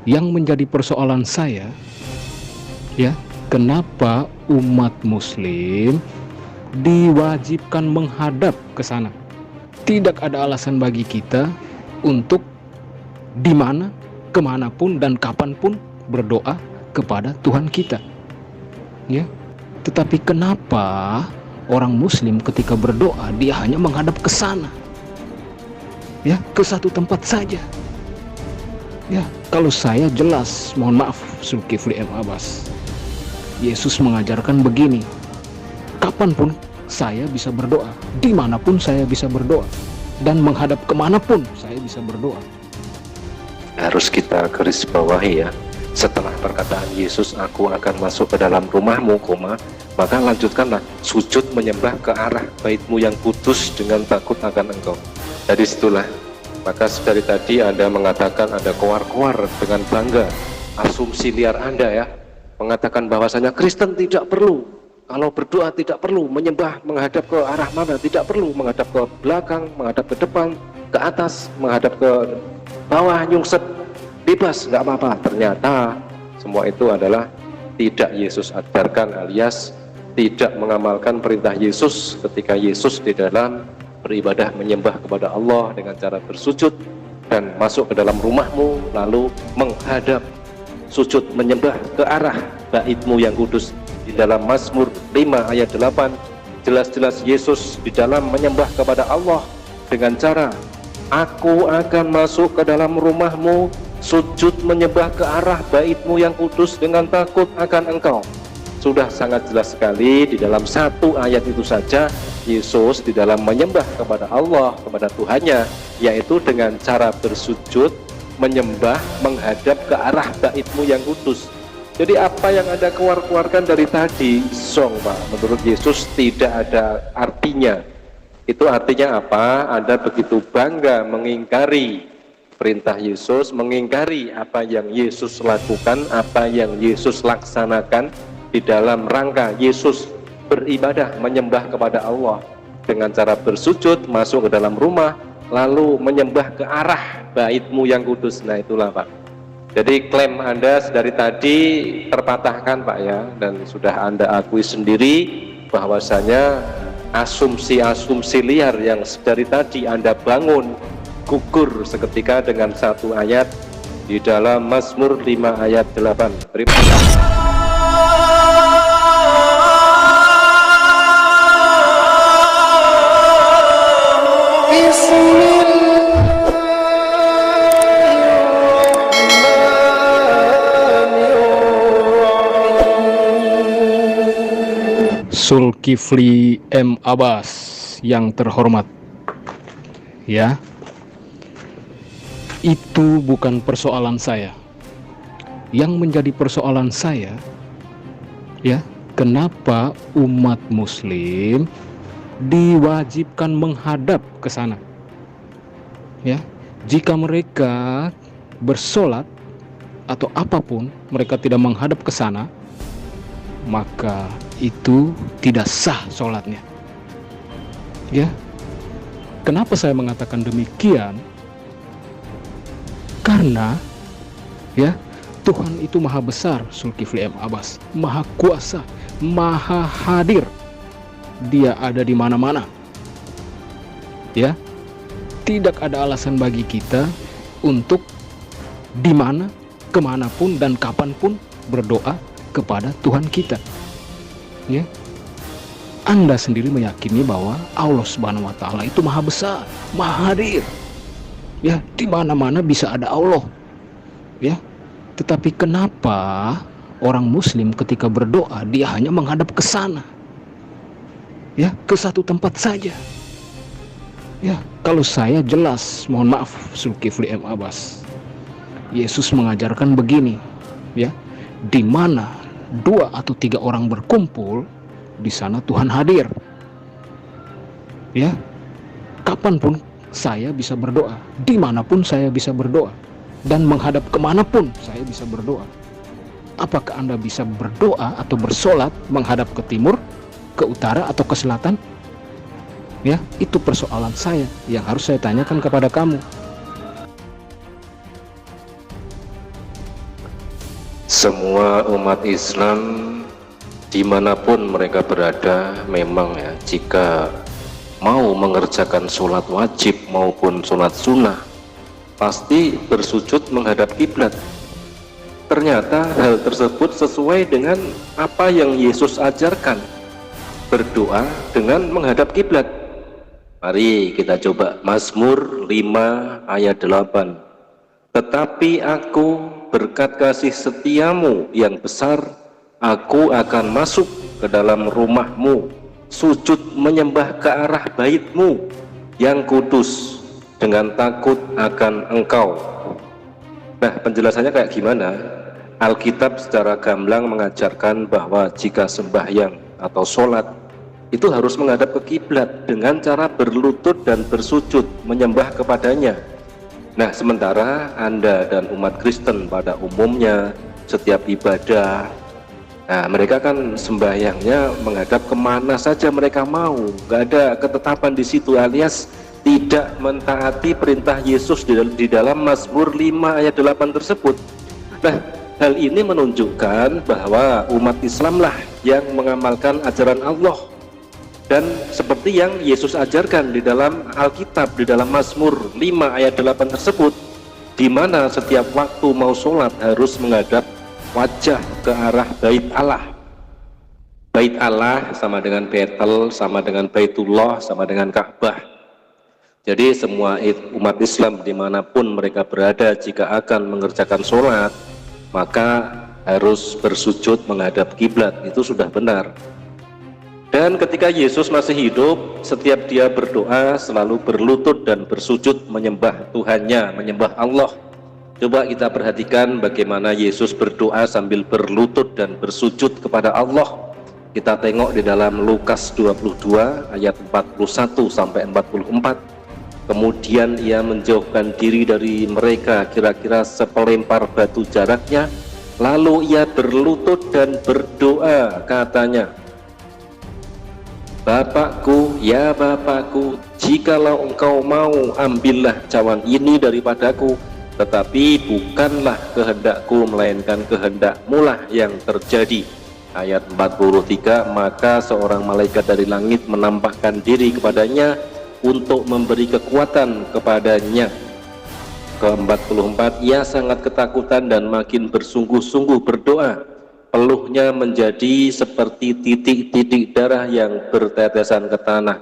Yang menjadi persoalan saya, ya, kenapa umat muslim diwajibkan menghadap ke sana? Tidak ada alasan bagi kita untuk dimana, kemanapun, dan kapanpun berdoa kepada Tuhan kita, ya. Tetapi kenapa orang muslim ketika berdoa dia hanya menghadap ke sana, ya, ke satu tempat saja? Ya, kalau saya jelas, mohon maaf, Zulkifli M. Abbas, Yesus mengajarkan begini, kapanpun saya bisa berdoa, dimanapun saya bisa berdoa, dan menghadap kemanapun saya bisa berdoa. Harus kita garis bawahi ya, setelah perkataan Yesus, aku akan masuk ke dalam rumahmu, maka lanjutkanlah sujud menyembah ke arah baitmu yang kudus dengan takut akan engkau. Dari situlah, maka dari tadi Anda mengatakan, Anda keluar dengan bangga, asumsi liar Anda ya, mengatakan bahwasanya Kristen tidak perlu, kalau berdoa tidak perlu menyembah menghadap ke arah mana, tidak perlu menghadap ke belakang, menghadap ke depan, ke atas, menghadap ke bawah, nyungset, bebas, nggak apa-apa. Ternyata semua itu adalah tidak Yesus ajarkan, alias tidak mengamalkan perintah Yesus ketika Yesus di dalam beribadah menyembah kepada Allah dengan cara bersujud dan masuk ke dalam rumahmu lalu menghadap sujud menyembah ke arah baitmu yang kudus. Di dalam Mazmur 5 ayat 8 jelas-jelas Yesus di dalam menyembah kepada Allah dengan cara, aku akan masuk ke dalam rumahmu, sujud menyembah ke arah baitmu yang kudus dengan takut akan engkau. Sudah sangat jelas sekali di dalam satu ayat itu saja Yesus di dalam menyembah kepada Allah, kepada Tuhannya, yaitu dengan cara bersujud menyembah menghadap ke arah baitmu yang kudus. Jadi apa yang Anda keluarkan dari tadi song, Pak, menurut Yesus tidak ada artinya. Itu artinya apa? Anda begitu bangga mengingkari perintah Yesus, mengingkari apa yang Yesus lakukan, apa yang Yesus laksanakan di dalam rangka Yesus beribadah menyembah kepada Allah dengan cara bersujud, masuk ke dalam rumah, lalu menyembah ke arah baitmu yang kudus. Nah itulah, Pak. Jadi klaim Anda dari tadi terpatahkan, Pak ya, dan sudah Anda akui sendiri bahwasanya asumsi-asumsi liar yang dari tadi Anda bangun gugur seketika dengan satu ayat di dalam Mazmur 5 ayat 8. Terima kasih. Zulkifli M. Abbas yang terhormat, ya, itu bukan persoalan saya. Yang menjadi persoalan saya, ya, kenapa umat muslim diwajibkan menghadap ke sana? Ya, jika mereka bersolat atau apapun mereka tidak menghadap ke sana, maka itu tidak sah sholatnya. Ya, kenapa saya mengatakan demikian? Karena, ya, Tuhan itu maha besar, Zulkifli M. Abbas, maha kuasa, maha hadir. Dia ada di mana-mana. Ya, tidak ada alasan bagi kita untuk dimana, kemanapun, dan kapanpun berdoa kepada Tuhan kita. Ya, Anda sendiri meyakini bahwa Allah Subhanahu wa Ta'ala itu maha besar, maha hadir. Ya, di mana-mana bisa ada Allah. Ya, tetapi kenapa orang Muslim ketika berdoa dia hanya menghadap ke sana? Ya, ke satu tempat saja. Ya, kalau saya jelas, mohon maaf, Zulkifli M. Abbas, Yesus mengajarkan begini, ya, di mana 2 atau 3 orang berkumpul, di sana Tuhan hadir. Ya, kapanpun saya bisa berdoa, dimanapun saya bisa berdoa, dan menghadap kemanapun saya bisa berdoa. Apakah Anda bisa berdoa atau bersolat menghadap ke timur, ke utara, atau ke selatan? Ya, itu persoalan saya yang harus saya tanyakan kepada kamu. Semua umat Islam dimanapun mereka berada, memang ya, jika mau mengerjakan sholat wajib maupun sholat sunnah, pasti bersujud menghadap kiblat. Ternyata hal tersebut sesuai dengan apa yang Yesus ajarkan, berdoa dengan menghadap kiblat. Mari kita coba Mazmur 5 ayat 8. Tetapi aku berkat kasih setiamu yang besar, aku akan masuk ke dalam rumahmu, sujud menyembah ke arah baitmu yang kudus, dengan takut akan engkau. Nah, penjelasannya kayak gimana? Alkitab secara gamblang mengajarkan bahwa jika sembahyang atau sholat itu harus menghadap ke kiblat dengan cara berlutut dan bersujud menyembah kepadanya. Nah, sementara Anda dan umat Kristen pada umumnya setiap ibadah, nah mereka kan sembahyangnya menghadap kemana saja mereka mau, nggak ada ketetapan di situ, alias tidak mentaati perintah Yesus di dalam Mazmur 5 ayat 8 tersebut. Nah, hal ini menunjukkan bahwa umat Islamlah yang mengamalkan ajaran Allah, dan seperti yang Yesus ajarkan di dalam Alkitab, di dalam Mazmur 5 ayat 8 tersebut, di mana setiap waktu mau sholat harus menghadap wajah ke arah bait Allah. Bait Allah sama dengan Betel, sama dengan Baitullah, sama dengan Ka'bah. Jadi semua umat Islam dimanapun mereka berada, jika akan mengerjakan sholat, maka harus bersujud menghadap kiblat. Itu sudah benar. Dan ketika Yesus masih hidup, setiap dia berdoa selalu berlutut dan bersujud menyembah Tuhannya, menyembah Allah. Coba kita perhatikan bagaimana Yesus berdoa sambil berlutut dan bersujud kepada Allah. Kita tengok di dalam Lukas 22 ayat 41 sampai 44. Kemudian ia menjauhkan diri dari mereka kira-kira sepelempar batu jaraknya, lalu ia berlutut dan berdoa, katanya, Bapakku, ya Bapakku, jikalau engkau mau, ambillah cawan ini daripadaku, tetapi bukanlah kehendakku melainkan kehendakmu lah yang terjadi. Ayat 43, maka seorang malaikat dari langit menampakkan diri kepadanya untuk memberi kekuatan kepadanya. Ke-44, ia sangat ketakutan dan makin bersungguh-sungguh berdoa. Peluhnya menjadi seperti titik-titik darah yang bertetesan ke tanah.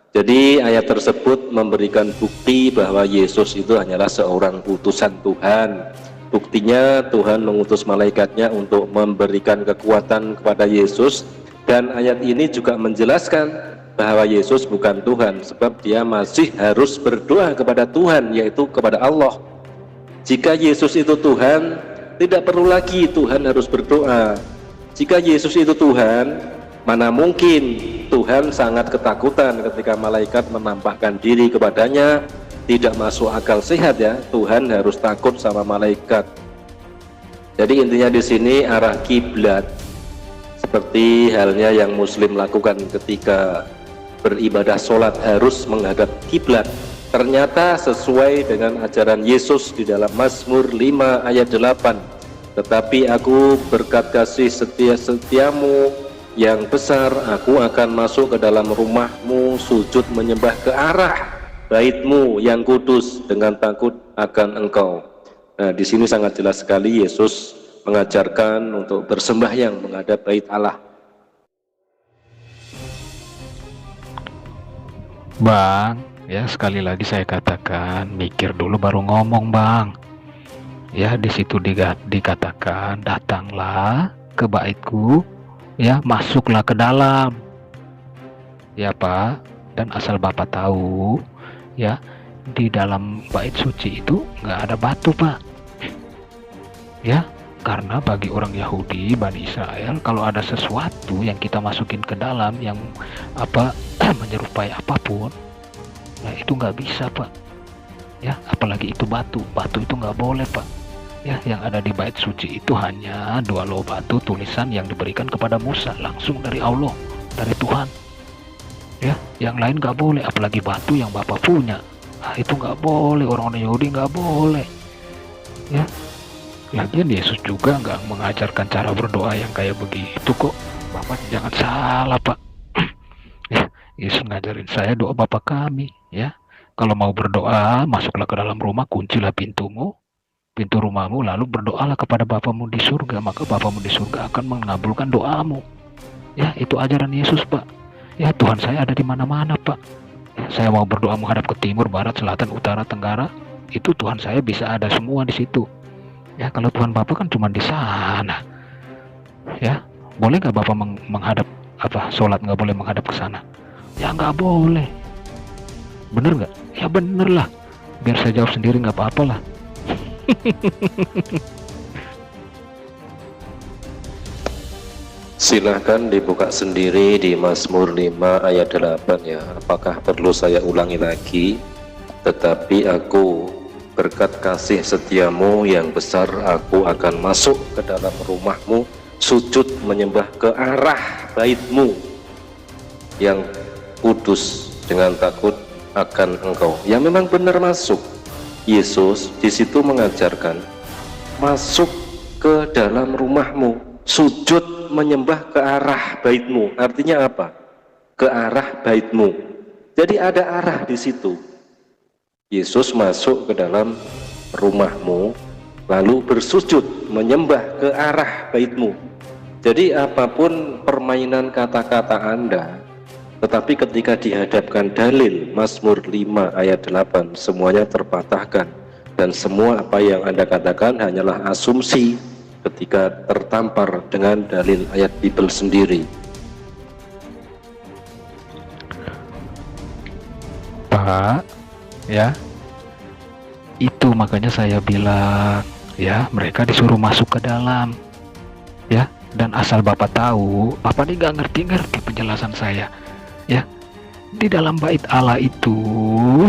Jadi ayat tersebut memberikan bukti bahwa Yesus itu hanyalah seorang utusan Tuhan. Buktinya Tuhan mengutus malaikatnya untuk memberikan kekuatan kepada Yesus. Dan ayat ini juga menjelaskan bahwa Yesus bukan Tuhan, sebab dia masih harus berdoa kepada Tuhan, yaitu kepada Allah. Jika Yesus itu Tuhan, tidak perlu lagi Tuhan harus berdoa. Jika Yesus itu Tuhan, mana mungkin Tuhan sangat ketakutan ketika malaikat menampakkan diri kepadanya. Tidak masuk akal sehat ya, Tuhan harus takut sama malaikat. Jadi intinya di sini arah kiblat, seperti halnya yang Muslim lakukan ketika beribadah sholat harus menghadap kiblat, ternyata sesuai dengan ajaran Yesus di dalam Mazmur 5 ayat 8. Tetapi aku berkat kasih setiamu yang besar, aku akan masuk ke dalam rumahmu, sujud menyembah ke arah baitmu yang kudus, dengan takut akan engkau. Nah, di sini sangat jelas sekali Yesus mengajarkan untuk bersembahyang menghadap bait Allah. Bang, ya sekali lagi saya katakan, mikir dulu baru ngomong, Bang. Ya, di situ dikatakan, datanglah ke baitku, ya, masuklah ke dalam. Ya, Pak, dan asal Bapak tahu, ya, di dalam bait suci itu nggak ada batu, Pak. Ya, karena bagi orang Yahudi, Bani Israel, kalau ada sesuatu yang kita masukin ke dalam yang menyerupai apapun, nah itu nggak bisa, Pak. Ya, apalagi itu batu itu nggak boleh, Pak. Ya, yang ada di bait suci itu hanya 2 loh batu tulisan yang diberikan kepada Musa langsung dari Allah, dari Tuhan. Ya, yang lain nggak boleh, apalagi batu yang Bapak punya. Nah, itu nggak boleh, orang-orang Yahudi nggak boleh. Ya, Lagian Yesus juga nggak mengajarkan cara berdoa yang kayak begitu kok. Bapak jangan salah, Pak. Ya, Yesus ngajarin saya doa Bapa kami, ya. Kalau mau berdoa, masuklah ke dalam rumah, kuncilah pintu rumahmu, lalu berdoalah kepada Bapamu di surga, maka Bapamu di surga akan mengabulkan doamu. Ya, itu ajaran Yesus, Pak. Ya, Tuhan saya ada di mana-mana, Pak. Ya, saya mau berdoa menghadap ke timur, barat, selatan, utara, tenggara, itu Tuhan saya bisa ada semua di situ. Ya, kalau Tuhan Bapak kan cuma di sana. Ya, boleh nggak Bapak menghadap sholat nggak boleh menghadap ke sana? Ya nggak boleh. Bener nggak? Ya bener lah. Biar saya jawab sendiri nggak apa-apa lah. Silahkan dibuka sendiri di Mazmur 5 ayat 8 ya. Apakah perlu saya ulangi lagi? Tetapi aku berkat kasih setiamu yang besar, aku akan masuk ke dalam rumahmu, sujud menyembah ke arah baitmu yang kudus dengan takut akan engkau. Ya memang benar masuk. Yesus di situ mengajarkan masuk ke dalam rumahmu, sujud menyembah ke arah baitmu. Artinya apa? Ke arah baitmu. Jadi ada arah di situ. Yesus masuk ke dalam rumahmu, lalu bersujud menyembah ke arah baitmu. Jadi apapun permainan kata-kata Anda, tetapi ketika dihadapkan dalil Mazmur 5 ayat 8, semuanya terpatahkan, dan semua apa yang Anda katakan hanyalah asumsi ketika tertampar dengan dalil ayat Bible sendiri. Pak, ya, itu makanya saya bilang, ya, mereka disuruh masuk ke dalam, ya, dan asal Bapak tahu, Bapak ini nggak ngerti penjelasan saya, ya. Di dalam bait Allah itu,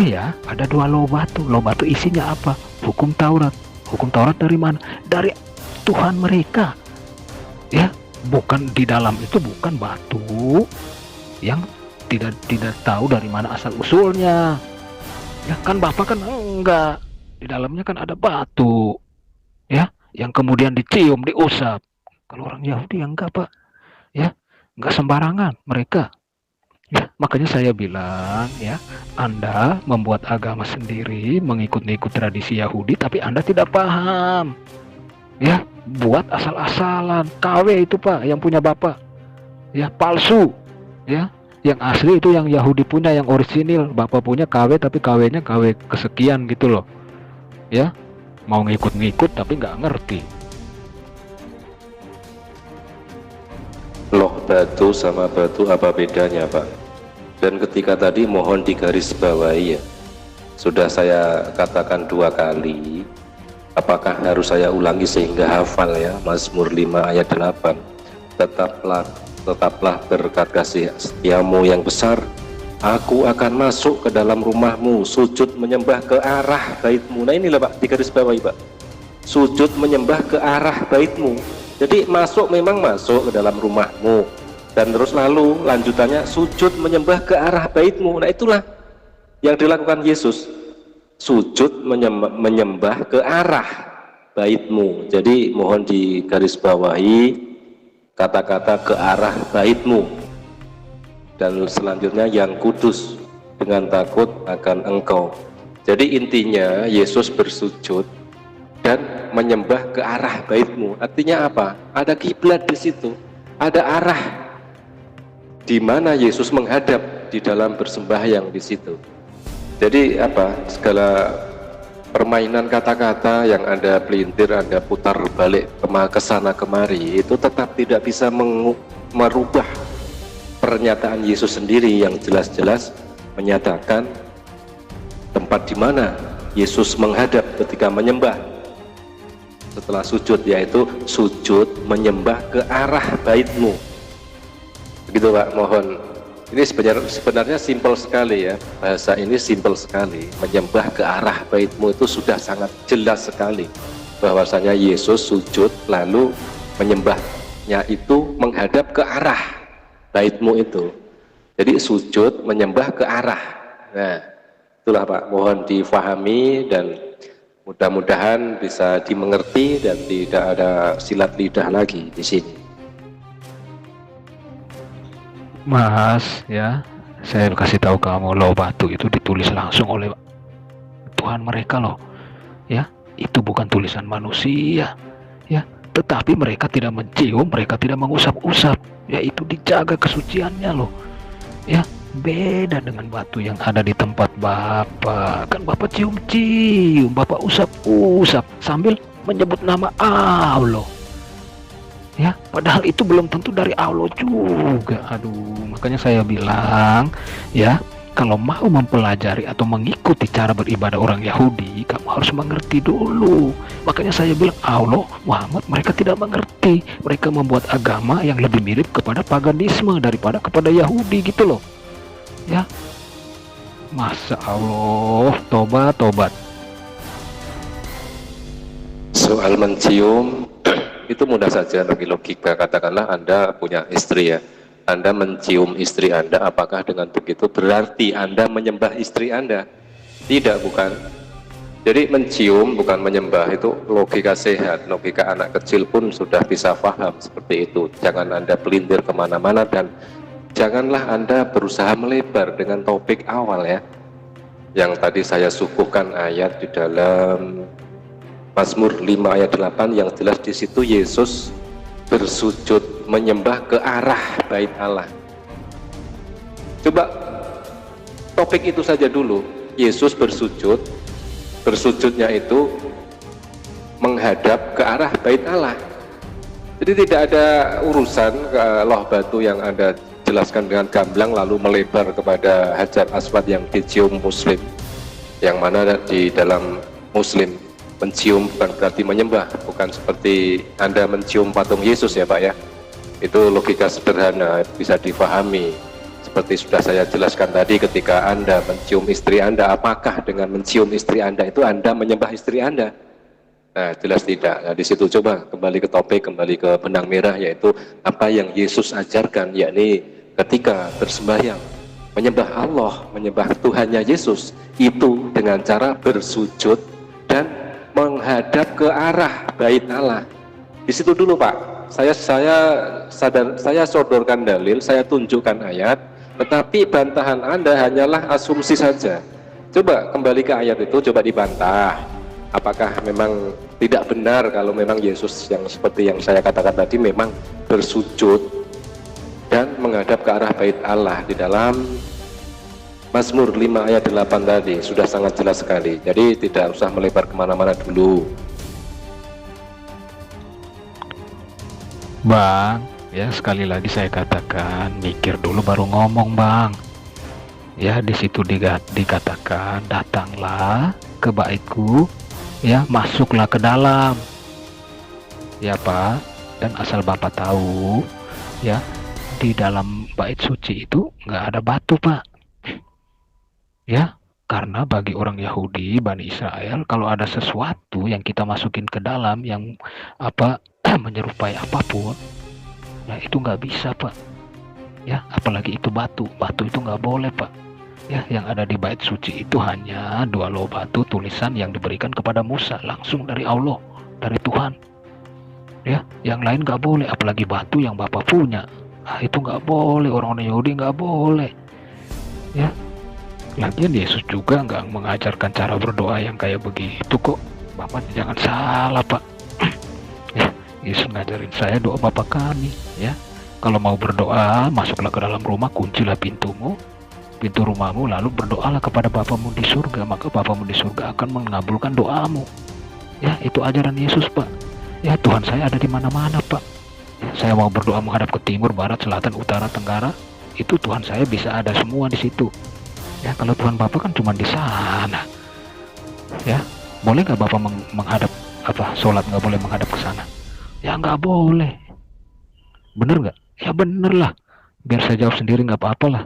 ya, ada 2 loh batu isinya apa? Hukum Taurat. Hukum Taurat dari mana? Dari Tuhan mereka, ya. Bukan di dalam itu, bukan batu yang tidak tahu dari mana asal usulnya. Ya kan Bapak kan enggak, di dalamnya kan ada batu, ya, yang kemudian dicium, diusap. Kalau orang Yahudi ya enggak, Pak, ya, enggak sembarangan mereka. Ya, makanya saya bilang, ya, Anda membuat agama sendiri, mengikut tradisi Yahudi, tapi Anda tidak paham, ya, buat asal-asalan. KW itu, Pak, yang punya Bapak, ya, palsu, ya. Yang asli itu yang Yahudi punya, yang orisinil. Bapak punya KW, tapi KW-nya KW kesekian gitu loh, ya. Mau ngikut-ngikut tapi nggak ngerti. Loh batu sama batu apa bedanya, Pak? Dan ketika tadi mohon digarisbawahi ya, sudah saya katakan 2 kali, apakah harus saya ulangi sehingga hafal ya? Mazmur 5 ayat 8, tetaplah berkat kasih setiamu yang besar, aku akan masuk ke dalam rumahmu, sujud menyembah ke arah baitmu. Nah inilah Pak, digarisbawahi Pak, sujud menyembah ke arah baitmu. Jadi masuk, memang masuk ke dalam rumahmu, dan terus lalu lanjutannya sujud menyembah ke arah baitmu. Nah itulah yang dilakukan Yesus, sujud menyembah ke arah baitmu. Jadi mohon digarisbawahi kata-kata ke arah baitmu, dan selanjutnya yang kudus dengan takut akan engkau. Jadi intinya Yesus bersujud dan menyembah ke arah baitmu. Artinya apa? Ada kiblat di situ, ada arah di mana Yesus menghadap di dalam bersembahyang di situ. Jadi apa? Segala permainan kata-kata yang Anda pelintir, Anda putar balik ke sana kemari, itu tetap tidak bisa merubah pernyataan Yesus sendiri yang jelas-jelas menyatakan tempat di mana Yesus menghadap ketika menyembah setelah sujud, yaitu sujud menyembah ke arah baitmu. Begitu Pak, mohon. Ini sebenarnya simpel sekali ya, bahasa ini simpel sekali. Menyembah ke arah baitmu itu sudah sangat jelas sekali bahwasanya Yesus sujud lalu menyembahnya itu menghadap ke arah baitmu itu. Jadi sujud menyembah ke arah. Nah itulah Pak, mohon difahami dan Mudah-mudahan bisa dimengerti dan tidak ada silat lidah lagi di sini. Mas, ya, saya kasih tahu kamu loh, batu itu ditulis langsung oleh Tuhan mereka loh, ya. Itu bukan tulisan manusia, ya. Tetapi mereka tidak mencium, mereka tidak mengusap-usap, ya. Itu dijaga kesuciannya loh, ya. Beda dengan batu yang ada di tempat Bapak. Kan Bapak cium-cium, Bapak usap-usap sambil menyebut nama Allah, ya. Padahal itu belum tentu dari Allah juga. Aduh, makanya saya bilang, ya, kalau mau mempelajari atau mengikuti cara beribadah orang Yahudi, kamu harus mengerti dulu. Makanya saya bilang Allah, Muhammad, mereka tidak mengerti. Mereka membuat agama yang lebih mirip kepada paganisme daripada kepada Yahudi gitu loh, ya. Masya Allah, tobat. Soal mencium itu mudah saja bagi logika. Katakanlah Anda punya istri ya, Anda mencium istri Anda, apakah dengan begitu berarti Anda menyembah istri Anda? Tidak, bukan. Jadi mencium bukan menyembah, itu logika sehat, logika anak kecil pun sudah bisa paham seperti itu. Jangan Anda pelintir kemana-mana dan janganlah Anda berusaha melebar dengan topik awal ya. Yang tadi saya suguhkan ayat di dalam Mazmur 5 ayat 8 yang jelas di situ Yesus bersujud menyembah ke arah bait Allah. Coba topik itu saja dulu. Yesus bersujud, bersujudnya itu menghadap ke arah bait Allah. Jadi tidak ada urusan loh batu yang Anda jelaskan dengan gamblang lalu melebar kepada Hajar Aswad yang dicium Muslim, yang mana di dalam Muslim mencium bukan berarti menyembah, bukan seperti Anda mencium patung Yesus ya Pak ya. Itu logika sederhana, bisa difahami. Seperti sudah saya jelaskan tadi, ketika Anda mencium istri Anda, apakah dengan mencium istri Anda itu Anda menyembah istri Anda? Nah, jelas tidak. Nah, di situ coba kembali ke topik, kembali ke benang merah, yaitu apa yang Yesus ajarkan, yakni ketika bersembahyang, menyembah Allah, menyembah Tuhannya Yesus, itu dengan cara bersujud dan menghadap ke arah bait Allah. Di situ dulu Pak. Saya sodorkan dalil, saya tunjukkan ayat, tetapi bantahan Anda hanyalah asumsi saja. Coba kembali ke ayat itu, coba dibantah. Apakah memang tidak benar kalau memang Yesus yang seperti yang saya katakan tadi memang bersujud dan menghadap ke arah bait Allah di dalam Mazmur 5 ayat 8 tadi sudah sangat jelas sekali. Jadi tidak usah melebar kemana-mana dulu. Bang, ya sekali lagi saya katakan, mikir dulu baru ngomong Bang. Ya, di situ dikatakan, datanglah ke baitku, ya, masuklah ke dalam. Ya Pak, dan asal Bapak tahu, ya, di dalam bait suci itu nggak ada batu Pak. Ya, karena bagi orang Yahudi, Bani Israel, kalau ada sesuatu yang kita masukin ke dalam yang menyerupai apapun, ya itu nggak bisa Pak. Ya, apalagi itu batu itu nggak boleh Pak. Ya, yang ada di bait suci itu hanya 2 loh batu tulisan yang diberikan kepada Musa langsung dari Allah, dari Tuhan. Ya, yang lain nggak boleh, apalagi batu yang Bapak punya. Itu nggak boleh, orang-orang Yahudi nggak boleh. Ya. Lagian Yesus juga nggak mengajarkan cara berdoa yang kayak begitu kok. Bapak jangan salah Pak. Ya, Yesus ngajarin saya doa Bapa kami, ya. Kalau mau berdoa, masuklah ke dalam rumah, kuncilah pintu rumahmu, lalu berdoalah kepada Bapamu di surga, maka Bapamu di surga akan mengabulkan doamu. Ya, itu ajaran Yesus Pak. Ya, Tuhan saya ada di mana-mana Pak. Ya, saya mau berdoa menghadap ke timur, barat, selatan, utara, tenggara, itu Tuhan saya bisa ada semua di situ. Ya, kalau Tuhan Bapak kan cuma di sana. Ya, boleh nggak Bapak menghadap sholat nggak boleh menghadap ke sana? Ya nggak boleh. Bener nggak? Ya bener lah. Biar saya jawab sendiri nggak apa-apa lah.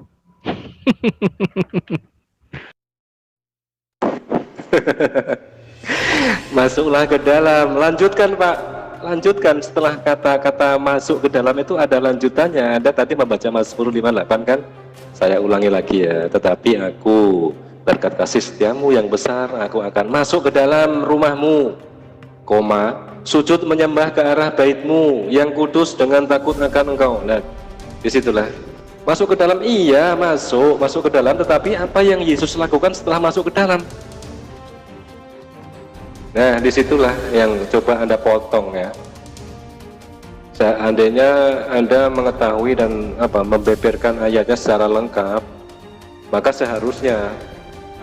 Masuklah ke dalam. Lanjutkan Pak. Lanjutkan, setelah kata-kata masuk ke dalam itu ada lanjutannya. Anda tadi membaca Mazmur 58 kan? Saya ulangi lagi ya. Tetapi aku berkat kasih setiamu yang besar aku akan masuk ke dalam rumahmu, koma, sujud menyembah ke arah baitmu yang kudus dengan takut akan engkau. Nah, disitulah masuk ke dalam, iya masuk ke dalam, tetapi apa yang Yesus lakukan setelah masuk ke dalam? Nah, disitulah yang coba Anda potong ya. Seandainya Anda mengetahui dan membeberkan ayatnya secara lengkap, maka seharusnya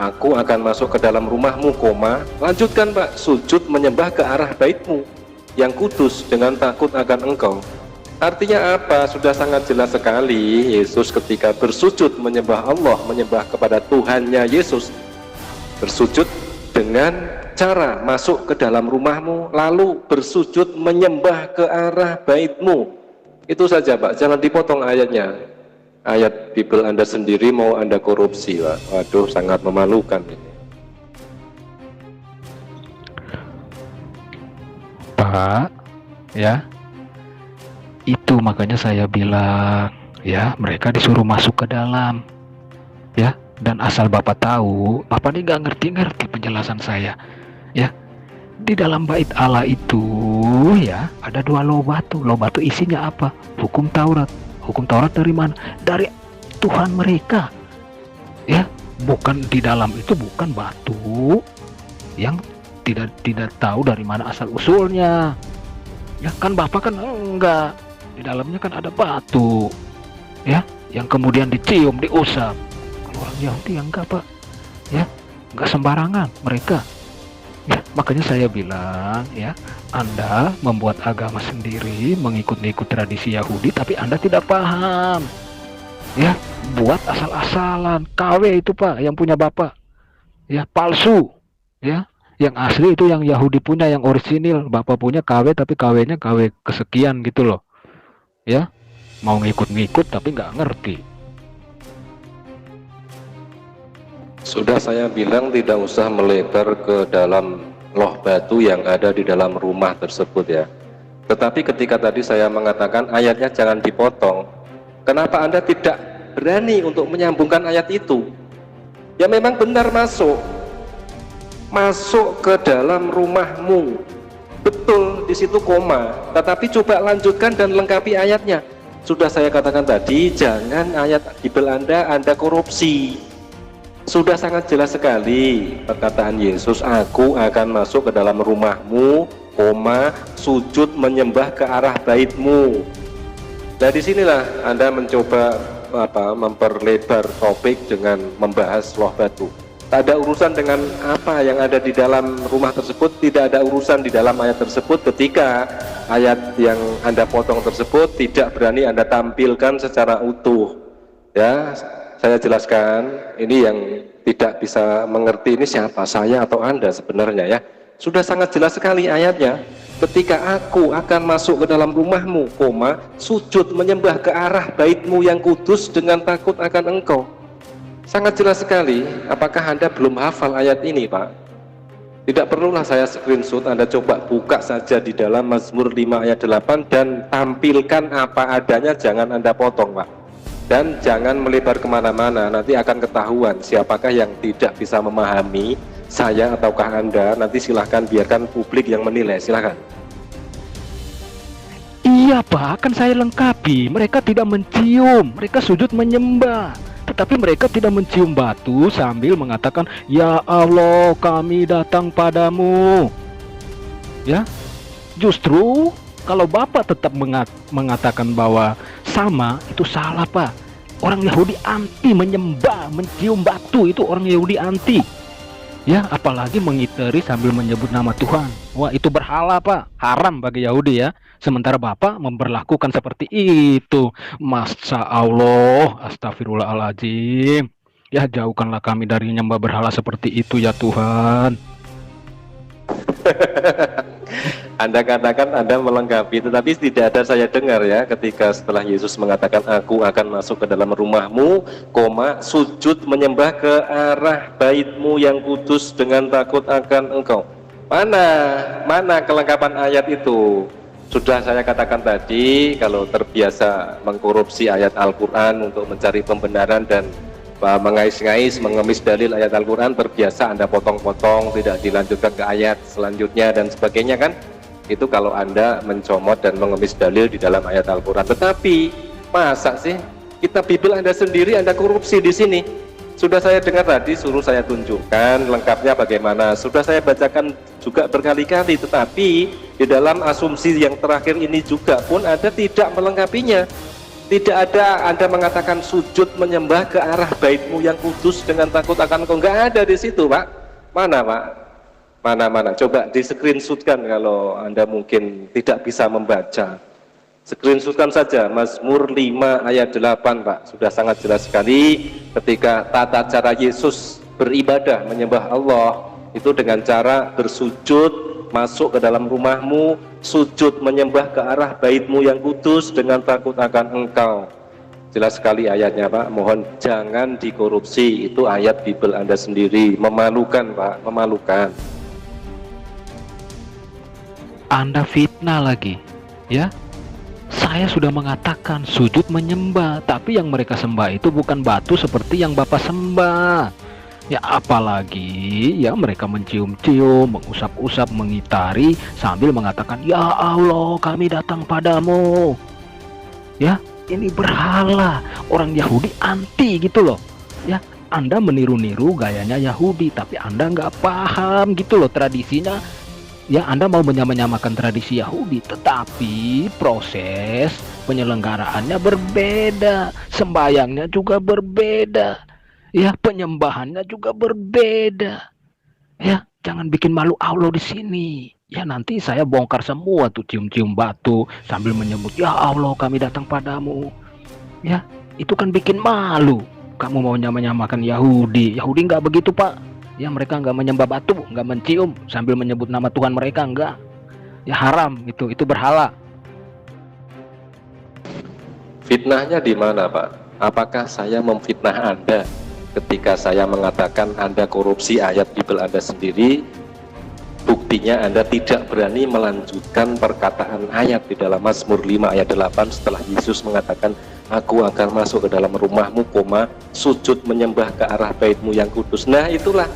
aku akan masuk ke dalam rumahmu, koma, lanjutkan Pak, sujud menyembah ke arah baitmu yang kudus dengan takut akan engkau. Artinya apa? Sudah sangat jelas sekali Yesus ketika bersujud menyembah Allah, menyembah kepada Tuhannya Yesus, bersujud dengan cara masuk ke dalam rumahmu lalu bersujud menyembah ke arah baitmu. Itu saja Pak, jangan dipotong ayatnya. Ayat Bible Anda sendiri mau Anda korupsi Pak. Waduh, sangat memalukan ini. Pak, ya, itu makanya saya bilang ya, mereka disuruh masuk ke dalam ya, dan asal Bapak tahu, Bapak ini gak ngerti penjelasan saya ya. Di dalam bait Allah itu ya ada 2 loh batu. Loh batu isinya apa? Hukum Taurat. Hukum Taurat dari mana? Dari Tuhan mereka ya, bukan di dalam itu bukan batu yang tidak tahu dari mana asal usulnya ya kan. Bapak kan enggak, di dalamnya kan ada batu ya, yang kemudian dicium, diusap. Kalau orang Yahudi yang enggak Pak ya, enggak sembarangan mereka ya. Makanya saya bilang ya, Anda membuat agama sendiri, mengikut tradisi Yahudi, tapi Anda tidak paham ya, buat asal-asalan. KW itu Pak yang punya Bapak ya, palsu ya. Yang asli itu yang Yahudi punya, yang orisinil. Bapak punya KW, tapi KW-nya KW kesekian gitu loh ya. Mau ngikut-ngikut tapi nggak ngerti. Sudah saya bilang tidak usah melebar ke dalam loh batu yang ada di dalam rumah tersebut ya. Tetapi ketika tadi saya mengatakan ayatnya jangan dipotong, kenapa Anda tidak berani untuk menyambungkan ayat itu? Ya memang benar masuk ke dalam rumahmu, betul di situ koma, tetapi coba lanjutkan dan lengkapi ayatnya. Sudah saya katakan tadi, jangan ayat Bible Anda korupsi. Sudah sangat jelas sekali perkataan Yesus, aku akan masuk ke dalam rumahmu, koma, sujud menyembah ke arah baitmu. Nah disinilah Anda mencoba memperlebar topik dengan membahas loh batu. Tak ada urusan dengan apa yang ada di dalam rumah tersebut, tidak ada urusan di dalam ayat tersebut ketika ayat yang Anda potong tersebut tidak berani Anda tampilkan secara utuh ya. Saya jelaskan, ini yang tidak bisa mengerti ini siapa, saya atau Anda sebenarnya ya. Sudah sangat jelas sekali ayatnya, ketika aku akan masuk ke dalam rumahmu, koma, sujud menyembah ke arah baitmu yang kudus dengan takut akan engkau. Sangat jelas sekali. Apakah Anda belum hafal ayat ini Pak? Tidak perlulah saya screenshot, Anda coba buka saja di dalam Mazmur 5 ayat 8 dan tampilkan apa adanya, jangan Anda potong Pak. Dan jangan melebar kemana-mana, nanti akan ketahuan siapakah yang tidak bisa memahami, saya ataukah Anda. Nanti silahkan biarkan publik yang menilai, silahkan. Iya Pak, kan saya lengkapi, mereka tidak mencium, mereka sujud menyembah. Tetapi mereka tidak mencium batu sambil mengatakan, ya Allah kami datang padamu ya. Justru kalau Bapak tetap mengatakan bahwa sama, itu salah Pak. Orang Yahudi anti menyembah, mencium batu, itu orang Yahudi anti ya. Apalagi mengitari sambil menyebut nama Tuhan. Wah itu berhala Pak, haram bagi Yahudi ya. Sementara Bapak memperlakukan seperti itu. Masya Allah, astagfirullahaladzim ya. Jauhkanlah kami dari nyembah berhala seperti itu ya Tuhan. Anda katakan Anda melengkapi, tetapi tidak ada saya dengar ya ketika setelah Yesus mengatakan aku akan masuk ke dalam rumahmu, koma, sujud menyembah ke arah baitmu yang kudus dengan takut akan engkau. Mana kelengkapan ayat itu? Sudah saya katakan tadi, kalau terbiasa mengkorupsi ayat Al-Quran untuk mencari pembenaran dan mengais-ngais, mengemis dalil ayat Al-Quran, terbiasa Anda potong-potong, tidak dilanjutkan ke ayat selanjutnya dan sebagainya kan. Itu kalau Anda mencomot dan mengemis dalil di dalam ayat Al-Quran. Tetapi masa sih kitab Bible Anda sendiri Anda korupsi di sini? Sudah saya dengar tadi, suruh saya tunjukkan lengkapnya bagaimana. Sudah saya bacakan juga berkali-kali, tetapi di dalam asumsi yang terakhir ini juga pun Anda tidak melengkapinya. Tidak ada Anda mengatakan sujud menyembah ke arah baitmu yang kudus dengan takut akan Engkau. Nggak ada di situ, Pak. Mana, Pak? Mana? Coba di screenshotkan kalau Anda mungkin tidak bisa membaca. Screenshotkan saja Mazmur 5 ayat 8, Pak. Sudah sangat jelas sekali ketika tata cara Yesus beribadah menyembah Allah itu dengan cara bersujud, masuk ke dalam rumahmu, sujud menyembah ke arah baitmu yang kudus dengan takut akan Engkau. Jelas sekali ayatnya, Pak. Mohon jangan dikorupsi. Itu ayat Bible Anda sendiri. Memalukan, Pak, memalukan. Anda fitnah lagi, ya. Saya sudah mengatakan sujud menyembah, tapi yang mereka sembah itu bukan batu seperti yang Bapak sembah. Ya apalagi ya mereka mencium-cium, mengusap-usap, mengitari sambil mengatakan, "Ya Allah, kami datang padamu." Ya, ini berhala. Orang Yahudi anti gitu loh. Ya, Anda meniru-niru gayanya Yahudi, tapi Anda nggak paham gitu loh tradisinya. Ya, Anda mau menyamakan tradisi Yahudi, tetapi proses penyelenggaraannya berbeda, sembayangnya juga berbeda, ya penyembahannya juga berbeda. Ya, jangan bikin malu Allah di sini. Ya, nanti saya bongkar semua tuh cium-cium batu sambil menyebut, "Ya Allah, kami datang padamu." Ya, itu kan bikin malu. Kamu mau nyamakan Yahudi. Yahudi nggak begitu, Pak. Ya, mereka nggak menyembah batu, nggak mencium sambil menyebut nama Tuhan mereka, nggak. Ya haram itu berhala. Fitnahnya di mana, Pak? Apakah saya memfitnah Anda ketika saya mengatakan Anda korupsi ayat Bible Anda sendiri? Buktinya Anda tidak berani melanjutkan perkataan ayat di dalam Mazmur 5 ayat 8 setelah Yesus mengatakan, "Aku akan masuk ke dalam rumahmu, sujud menyembah ke arah baitmu yang kudus." Nah, itulah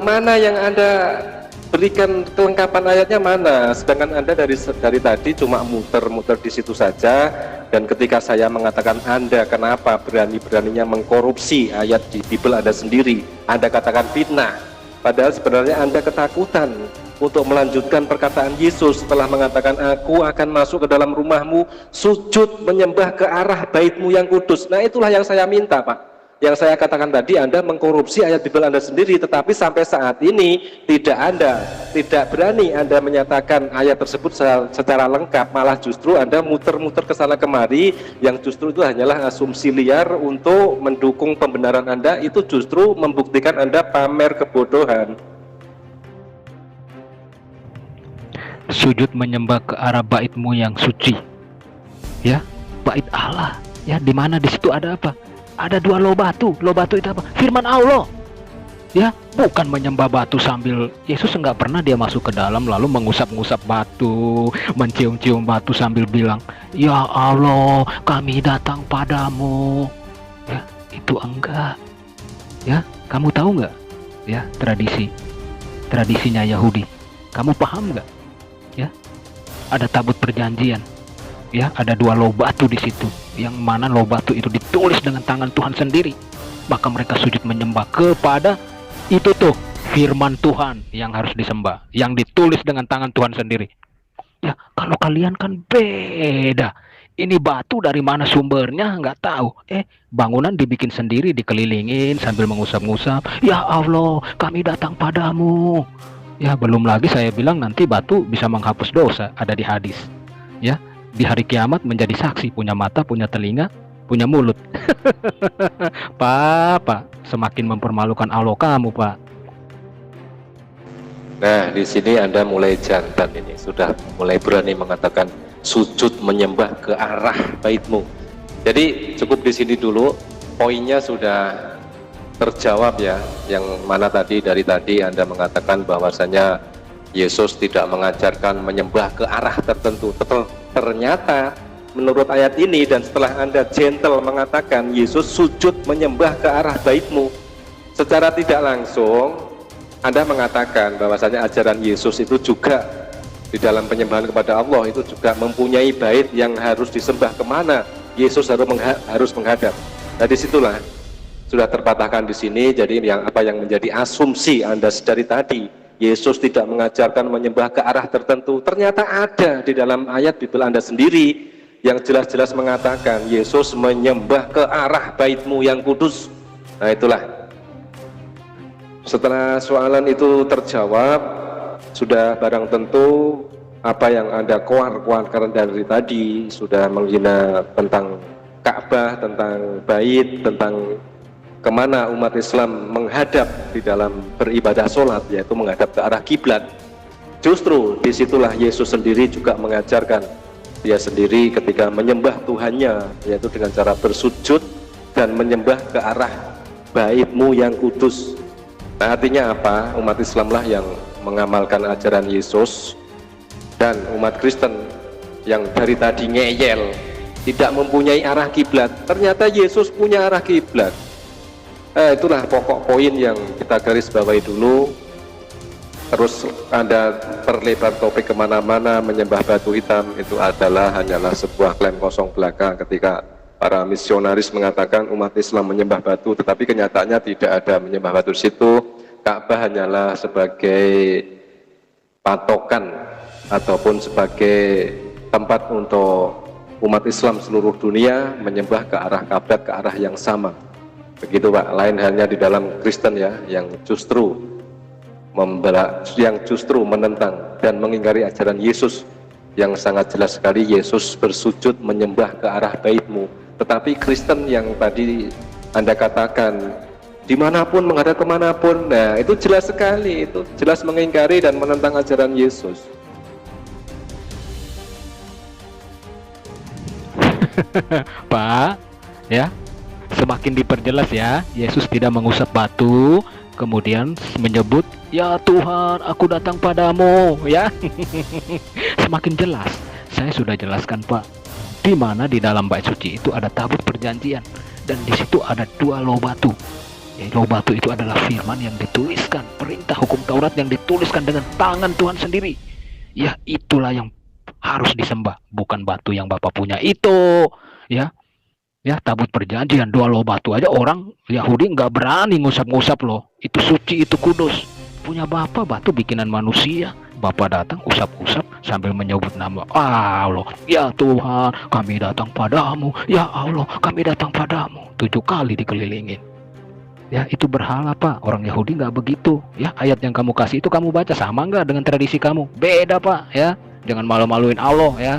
mana yang Anda berikan kelengkapan ayatnya mana? Sedangkan Anda dari tadi cuma muter-muter di situ saja. Dan ketika saya mengatakan Anda kenapa berani-beraninya mengkorupsi ayat di Bible Anda sendiri, Anda katakan fitnah. Padahal sebenarnya Anda ketakutan untuk melanjutkan perkataan Yesus setelah mengatakan, "Aku akan masuk ke dalam rumahmu, sujud menyembah ke arah baitmu yang kudus." Nah, itulah yang saya minta, Pak. Yang saya katakan tadi, Anda mengkorupsi ayat Bible Anda sendiri, tetapi sampai saat ini tidak berani Anda menyatakan ayat tersebut secara lengkap, malah justru Anda muter-muter ke sana kemari, yang justru itu hanyalah asumsi liar untuk mendukung pembenaran Anda. Itu justru membuktikan Anda pamer kebodohan. Sujud menyembah ke arah baitmu yang suci, ya bait Allah. Ya, di mana di situ ada apa? Ada dua loh batu itu apa? Firman Allah. Ya, bukan menyembah batu sambil Yesus nggak pernah dia masuk ke dalam lalu mengusap-ngusap batu, mencium-cium batu sambil bilang, "Ya Allah, kami datang padamu." Ya, itu enggak. Ya, kamu tahu nggak? Ya, tradisinya Yahudi. Kamu paham nggak? Ya, ada tabut perjanjian. Ya, ada dua loh batu di situ, yang mana loh batu itu ditulis dengan tangan Tuhan sendiri. Maka mereka sujud menyembah kepada itu tuh firman Tuhan yang harus disembah, yang ditulis dengan tangan Tuhan sendiri. Ya, kalau kalian kan beda. Ini batu dari mana sumbernya nggak tahu. Bangunan dibikin sendiri, dikelilingin sambil mengusap-ngusap. "Ya Allah, kami datang padamu." Ya, belum lagi saya bilang nanti batu bisa menghapus dosa, ada di hadis. Ya, di hari kiamat menjadi saksi, punya mata, punya telinga, punya mulut. Pak, semakin mempermalukan Allah kamu, Pak. Nah, di sini Anda mulai jantan ini, sudah mulai berani mengatakan sujud menyembah ke arah baitmu. Jadi cukup di sini dulu, poinnya sudah terjawab ya, yang mana dari tadi Anda mengatakan bahwasanya Yesus tidak mengajarkan menyembah ke arah tertentu. Ternyata menurut ayat ini, dan setelah Anda gentle mengatakan Yesus sujud menyembah ke arah baitmu, secara tidak langsung Anda mengatakan bahwasanya ajaran Yesus itu juga di dalam penyembahan kepada Allah itu juga mempunyai bait yang harus disembah kemana Yesus harus menghadap. Nah, disitulah sudah terpatahkan di sini. Jadi apa yang menjadi asumsi Anda dari tadi, Yesus tidak mengajarkan menyembah ke arah tertentu, ternyata ada di dalam ayat Bible Anda sendiri yang jelas-jelas mengatakan Yesus menyembah ke arah baitmu yang kudus. Nah, itulah. Setelah soalan itu terjawab, sudah barang tentu apa yang Anda keluarkan dari tadi, sudah menghina tentang Ka'bah, tentang bait, tentang kemana umat Islam menghadap di dalam beribadah sholat, yaitu menghadap ke arah kiblat. Justru disitulah Yesus sendiri juga mengajarkan dia sendiri ketika menyembah Tuhannya, yaitu dengan cara bersujud dan menyembah ke arah baitmu yang kudus. Nah, artinya apa? Umat Islam lah yang mengamalkan ajaran Yesus, dan umat Kristen yang dari tadi ngeyel tidak mempunyai arah kiblat, ternyata Yesus punya arah kiblat. Itulah pokok poin yang kita garis bawahi dulu. Terus Anda perlebar topik kemana-mana, menyembah batu hitam itu hanyalah sebuah klaim kosong belaka ketika para misionaris mengatakan umat Islam menyembah batu, tetapi kenyataannya tidak ada menyembah batu situ. Ka'bah hanyalah sebagai patokan ataupun sebagai tempat untuk umat Islam seluruh dunia menyembah ke arah kiblat, ke arah yang sama. Begitu Pak. Lain halnya di dalam Kristen ya, yang justru menentang dan mengingkari ajaran Yesus yang sangat jelas sekali. Yesus bersujud menyembah ke arah baitmu. Tetapi Kristen yang tadi Anda katakan dimanapun, menghadap kemanapun, nah itu jelas sekali, itu jelas mengingkari dan menentang ajaran Yesus. Pak, ya, semakin diperjelas ya, Yesus tidak mengusap batu, kemudian menyebut, ya Tuhan, aku datang padamu, ya. Semakin jelas. Saya sudah jelaskan Pak, di mana di dalam bait suci itu ada tabut perjanjian, dan di situ ada 2 loh batu. Ya, loh batu itu adalah firman yang dituliskan, perintah hukum Taurat yang dituliskan dengan tangan Tuhan sendiri. Ya, itulah yang harus disembah, bukan batu yang Bapak punya itu, ya. Ya, tabut perjanjian 2 loh batu aja orang Yahudi nggak berani ngusap-ngusap loh. Itu suci, itu kudus. Punya Bapak batu bikinan manusia. Bapak datang usap-usap sambil menyebut nama Allah. Ya Tuhan, kami datang padamu. Ya Allah, kami datang padamu. 7 kali dikelilingin. Ya, itu berhala Pak. Orang Yahudi nggak begitu. Ya, ayat yang kamu kasih itu kamu baca sama nggak dengan tradisi kamu? Beda Pak, ya. Jangan malu-maluin Allah, ya.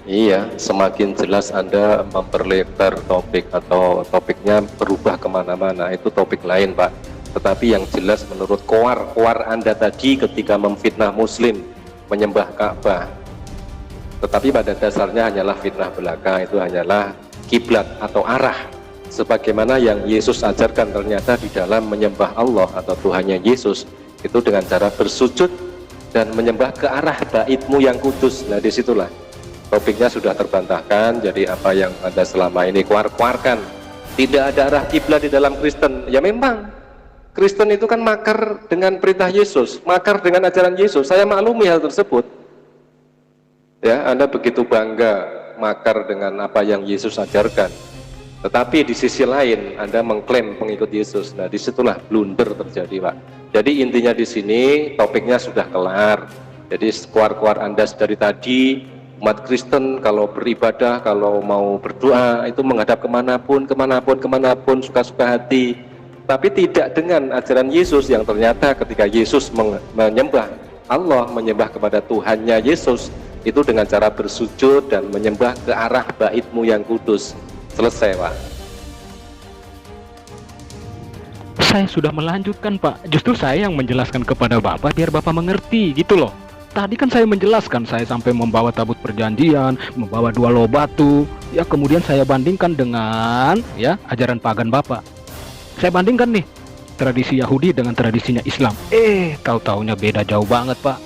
Iya, semakin jelas Anda memperlebar topik atau topiknya berubah kemana-mana, itu topik lain Pak. Tetapi yang jelas menurut koar Anda tadi ketika memfitnah Muslim menyembah Ka'bah, tetapi pada dasarnya hanyalah fitnah belaka, itu hanyalah kiblat atau arah, sebagaimana yang Yesus ajarkan ternyata di dalam menyembah Allah atau Tuhannya Yesus itu dengan cara bersujud dan menyembah ke arah baitmu yang kudus. Nah, disitulah topiknya sudah terbantahkan. Jadi apa yang Anda selama ini keluarkan, tidak ada arah kiblat di dalam Kristen. Ya memang Kristen itu kan makar dengan perintah Yesus, makar dengan ajaran Yesus. Saya maklumi hal tersebut. Ya, Anda begitu bangga makar dengan apa yang Yesus ajarkan, tetapi di sisi lain Anda mengklaim pengikut Yesus. Nah, disitulah blunder terjadi Pak. Jadi intinya di sini topiknya sudah kelar. Jadi keluar Anda dari tadi, umat Kristen kalau beribadah, kalau mau berdoa itu menghadap kemanapun, suka-suka hati. Tapi tidak dengan ajaran Yesus yang ternyata ketika Yesus menyembah Allah, menyembah kepada Tuhannya Yesus, itu dengan cara bersujud dan menyembah ke arah baitmu yang kudus. Selesai Pak. Saya sudah melanjutkan Pak. Justru saya yang menjelaskan kepada Bapak biar Bapak mengerti gitu loh. Tadi kan saya menjelaskan, saya sampai membawa tabut perjanjian, membawa 2 loh batu. Ya, kemudian saya bandingkan dengan ya ajaran pagan Bapak. Saya bandingkan nih tradisi Yahudi dengan tradisinya Islam. Tahu-taunya beda jauh banget Pak.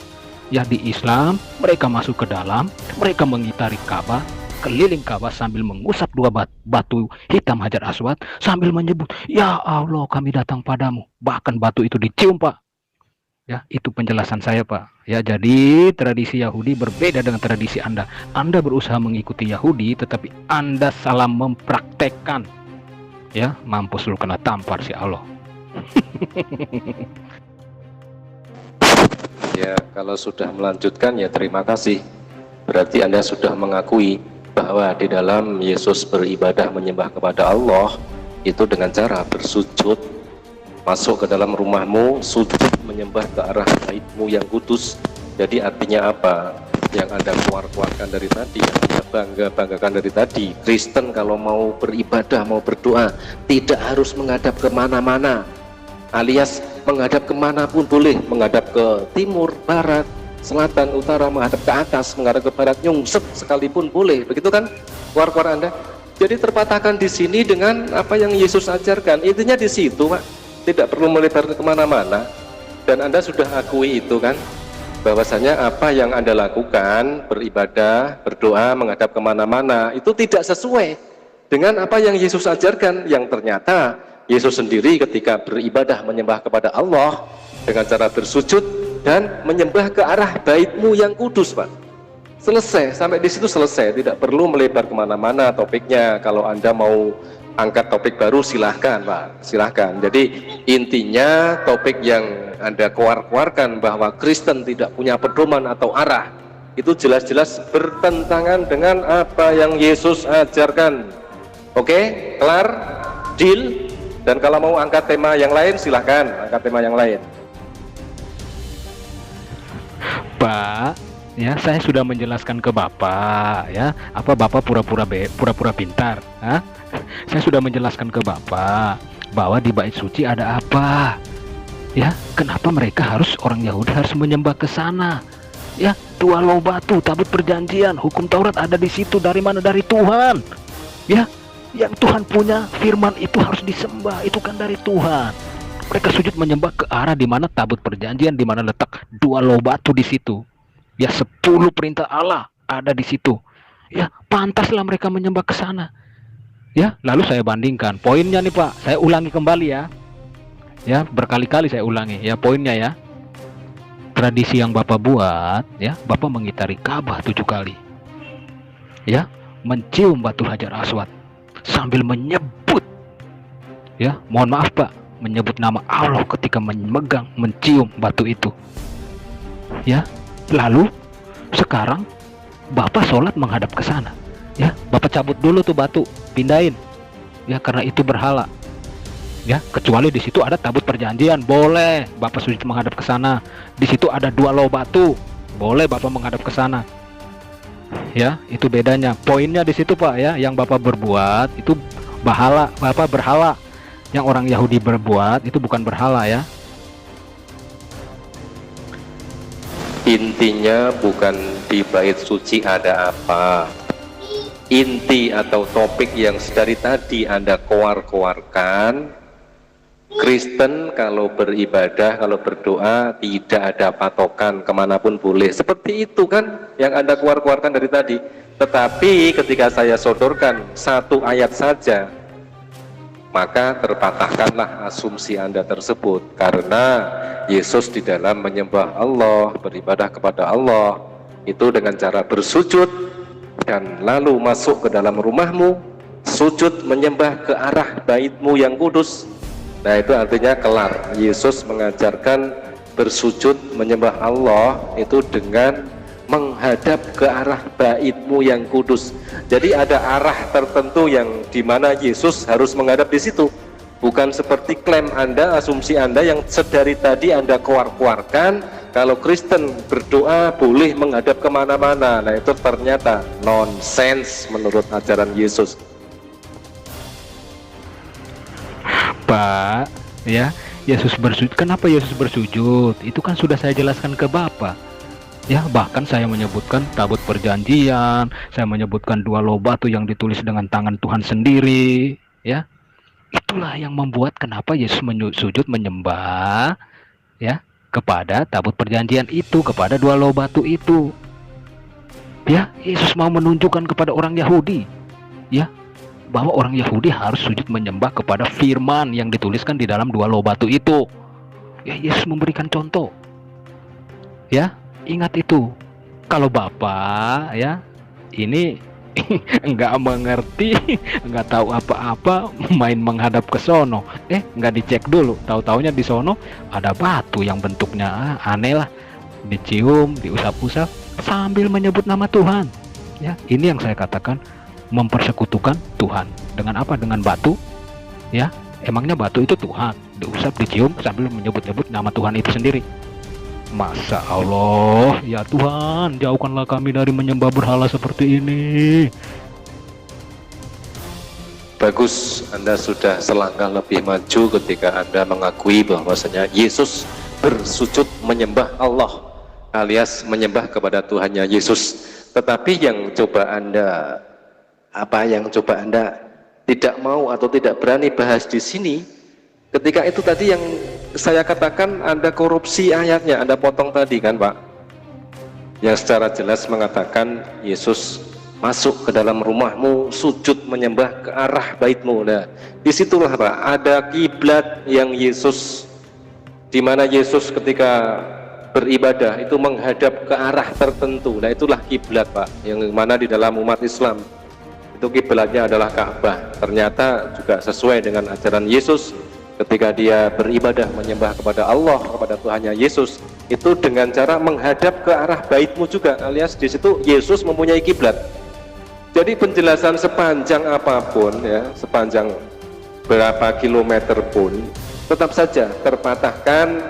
Ya, di Islam mereka masuk ke dalam, mereka mengitari Ka'bah, keliling Ka'bah sambil mengusap dua batu hitam Hajar Aswad sambil menyebut, "Ya Allah, kami datang padamu." Bahkan batu itu dicium, Pak. Ya, itu penjelasan saya, Pak. Ya, jadi tradisi Yahudi berbeda dengan tradisi Anda. Anda berusaha mengikuti Yahudi, tetapi Anda salah mempraktekkan. Ya, mampus lu kena tampar si Allah. Ya, kalau sudah melanjutkan ya terima kasih. Berarti Anda sudah mengakui bahwa di dalam Yesus beribadah menyembah kepada Allah itu dengan cara bersujud, masuk ke dalam rumahmu, sujud menyembah ke arah baitmu yang kudus. Jadi artinya apa? Yang Anda keluarkan dari tadi, yang Anda banggakan dari tadi, Kristen kalau mau beribadah, mau berdoa, tidak harus menghadap kemana-mana, alias menghadap kemanapun boleh, menghadap ke timur, barat, selatan, utara, menghadap ke atas, menghadap ke barat, nyungsep sekalipun boleh, begitu kan keluar Anda? Jadi terpatahkan di sini dengan apa yang Yesus ajarkan, intinya di situ, Pak. Tidak perlu melebar ke kemana-mana, dan Anda sudah akui itu kan, bahwasanya apa yang Anda lakukan, beribadah, berdoa, menghadap kemana-mana, itu tidak sesuai dengan apa yang Yesus ajarkan, yang ternyata Yesus sendiri ketika beribadah menyembah kepada Allah dengan cara bersujud dan menyembah ke arah baitmu yang kudus, Pak. Selesai, sampai di situ selesai, tidak perlu melebar kemana-mana topiknya. Kalau Anda mau angkat topik baru silahkan, Pak, silahkan. Jadi intinya topik yang Anda keluarkan bahwa Kristen tidak punya pedoman atau arah, itu jelas-jelas bertentangan dengan apa yang Yesus ajarkan. Oke, kelar, deal. Dan kalau mau angkat tema yang lain silahkan angkat tema yang lain. Pak, ya saya sudah menjelaskan ke Bapak, ya apa Bapak pura-pura pintar, ha? Saya sudah menjelaskan ke Bapak bahwa di bait suci ada apa, ya kenapa mereka orang Yahudi harus menyembah ke sana, ya dua loh batu, tabut perjanjian, hukum Taurat ada di situ, dari mana? Dari Tuhan, ya yang Tuhan punya, firman itu harus disembah, itu kan dari Tuhan. Mereka sujud menyembah ke arah di mana tabut perjanjian, di mana letak dua loh batu di situ. Ya 10 perintah Allah ada di situ. Ya pantaslah mereka menyembah ke sana. Ya, lalu saya bandingkan poinnya nih, Pak. Saya ulangi kembali ya. Ya, berkali-kali saya ulangi ya poinnya ya. Tradisi yang Bapak buat, ya, Bapak mengitari Ka'bah 7 kali. Ya, mencium batu Hajar Aswad sambil menyebut, ya mohon maaf Pak, menyebut nama Allah ketika mencium batu itu, ya. Lalu sekarang Bapak sholat menghadap ke sana, ya Bapak cabut dulu tuh batu, pindahin, ya karena itu berhala, ya kecuali di situ ada tabut perjanjian, boleh Bapak sujud menghadap ke sana. Di situ ada dua loh batu, boleh Bapak menghadap ke sana. Ya, itu bedanya. Poinnya di situ, Pak, ya. Yang Bapak berbuat itu Bapak berhala. Yang orang Yahudi berbuat itu bukan berhala, ya. Intinya bukan di bait suci ada apa. Inti atau topik yang dari tadi Anda keluarkan, Kristen kalau beribadah, kalau berdoa tidak ada patokan, kemanapun boleh. Seperti itu kan yang Anda keluarkan dari tadi. Tetapi ketika saya sodorkan satu ayat saja, maka terpatahkanlah asumsi Anda tersebut. Karena Yesus di dalam menyembah Allah, beribadah kepada Allah, itu dengan cara bersujud dan lalu masuk ke dalam rumahmu, sujud menyembah ke arah baitmu yang kudus. Nah itu artinya kelar. Yesus mengajarkan bersujud menyembah Allah itu dengan menghadap ke arah baitmu yang kudus. Jadi ada arah tertentu yang dimana Yesus harus menghadap di situ. Bukan seperti klaim Anda, asumsi Anda yang sedari tadi Anda keluarkan kalau Kristen berdoa boleh menghadap kemana-mana. Nah itu ternyata nonsens menurut ajaran Yesus. Pak, ya Yesus bersujud. Kenapa Yesus bersujud? Itu kan sudah saya jelaskan ke Bapak. Ya, bahkan saya menyebutkan tabut perjanjian, saya menyebutkan dua loh batu yang ditulis dengan tangan Tuhan sendiri, ya. Itulah yang membuat kenapa Yesus sujud menyembah, ya, kepada tabut perjanjian itu, kepada dua loh batu itu. Ya, Yesus mau menunjukkan kepada orang Yahudi, ya, bahwa orang Yahudi harus sujud menyembah kepada firman yang dituliskan di dalam dua loh batu itu. Ya, Yesus memberikan contoh. Ya, ingat itu. Kalau Bapak ya ini nggak mengerti, nggak tahu apa-apa, main menghadap ke sono, nggak dicek dulu, tahu-taunya di sono ada batu yang bentuknya aneh lah, dicium, diusap-usap sambil menyebut nama Tuhan. Ya, ini yang saya katakan mempersekutukan Tuhan dengan apa? Dengan batu. Ya, emangnya batu itu Tuhan, diusap, dicium sambil menyebut-nyebut nama Tuhan itu sendiri. Masa Allah, ya Tuhan, jauhkanlah kami dari menyembah berhala seperti ini. Bagus, Anda sudah selangkah lebih maju ketika Anda mengakui bahwasanya Yesus bersujud menyembah Allah, alias menyembah kepada Tuhannya Yesus. Tetapi yang coba Anda tidak mau atau tidak berani bahas di sini, ketika itu tadi yang saya katakan Anda korupsi ayatnya, Anda potong tadi kan Pak, yang secara jelas mengatakan Yesus masuk ke dalam rumahmu, sujud menyembah ke arah baitmu. Nah, disitulah Pak, ada kiblat yang Yesus, di mana Yesus ketika beribadah itu menghadap ke arah tertentu. Nah, itulah kiblat Pak, yang mana di dalam umat Islam itu kiblatnya adalah Ka'bah. Ternyata juga sesuai dengan ajaran Yesus. Ketika dia beribadah menyembah kepada Allah, kepada Tuhannya Yesus, itu dengan cara menghadap ke arah baitmu juga, alias di situ Yesus mempunyai kiblat. Jadi penjelasan sepanjang apapun ya, sepanjang berapa kilometer pun, tetap saja terpatahkan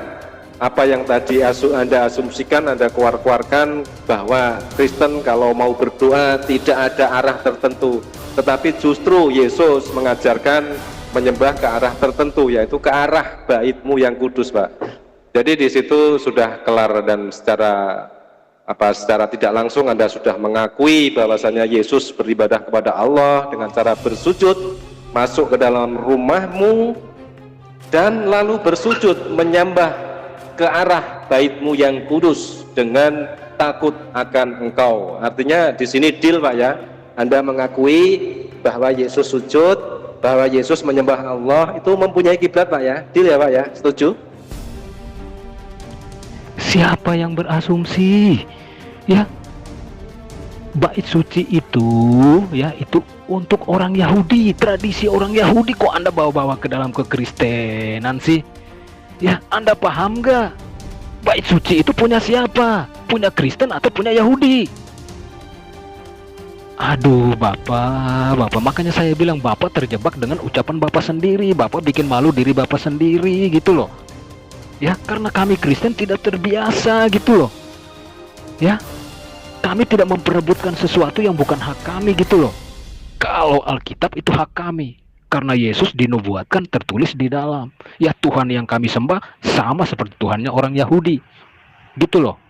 apa yang tadi Anda asumsikan, Anda keluarkan bahwa Kristen kalau mau berdoa tidak ada arah tertentu, tetapi justru Yesus mengajarkan menyembah ke arah tertentu, yaitu ke arah baitmu yang kudus Pak. Jadi di situ sudah kelar, dan secara tidak langsung Anda sudah mengakui bahwasanya Yesus beribadah kepada Allah dengan cara bersujud, masuk ke dalam rumahmu dan lalu bersujud menyembah ke arah baitmu yang kudus dengan takut akan Engkau. Artinya di sini deal Pak ya, Anda mengakui bahwa Yesus sujud, bahwa Yesus menyembah Allah, itu mempunyai kiblat Pak ya, deal ya Pak ya, setuju? Siapa yang berasumsi ya bait suci itu ya itu untuk orang Yahudi, tradisi orang Yahudi, kok Anda bawa-bawa ke dalam kekristenan sih? Ya, Anda paham gak? Bait suci itu punya siapa? Punya Kristen atau punya Yahudi? Aduh Bapak, makanya saya bilang Bapak terjebak dengan ucapan Bapak sendiri. Bapak bikin malu diri Bapak sendiri gitu loh. Ya, karena kami Kristen tidak terbiasa gitu loh. Ya, kami tidak memperebutkan sesuatu yang bukan hak kami gitu loh. Kalau Alkitab itu hak kami, karena Yesus dinubuatkan tertulis di dalam. Ya, Tuhan yang kami sembah sama seperti Tuhannya orang Yahudi gitu loh.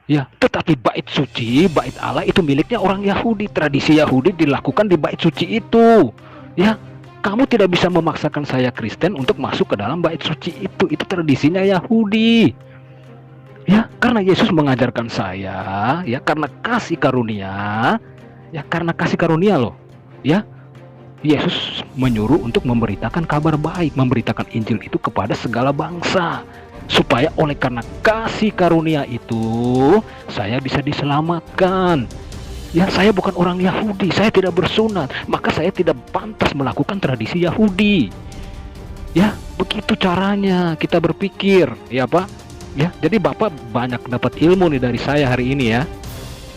Ya, tetapi bait suci, bait Allah itu miliknya orang Yahudi. Tradisi Yahudi dilakukan di bait suci itu. Ya, kamu tidak bisa memaksakan saya Kristen untuk masuk ke dalam bait suci itu. Itu tradisinya Yahudi. Ya, karena Yesus mengajarkan saya, ya karena kasih karunia, ya karena kasih karunia loh. Ya, Yesus menyuruh untuk memberitakan kabar baik, memberitakan Injil itu kepada segala bangsa. Supaya oleh karena kasih karunia itu saya bisa diselamatkan. Ya, saya bukan orang Yahudi, saya tidak bersunat, maka saya tidak pantas melakukan tradisi Yahudi. Ya, begitu caranya kita berpikir, ya Pak. Ya, jadi Bapak banyak dapat ilmu nih dari saya hari ini ya.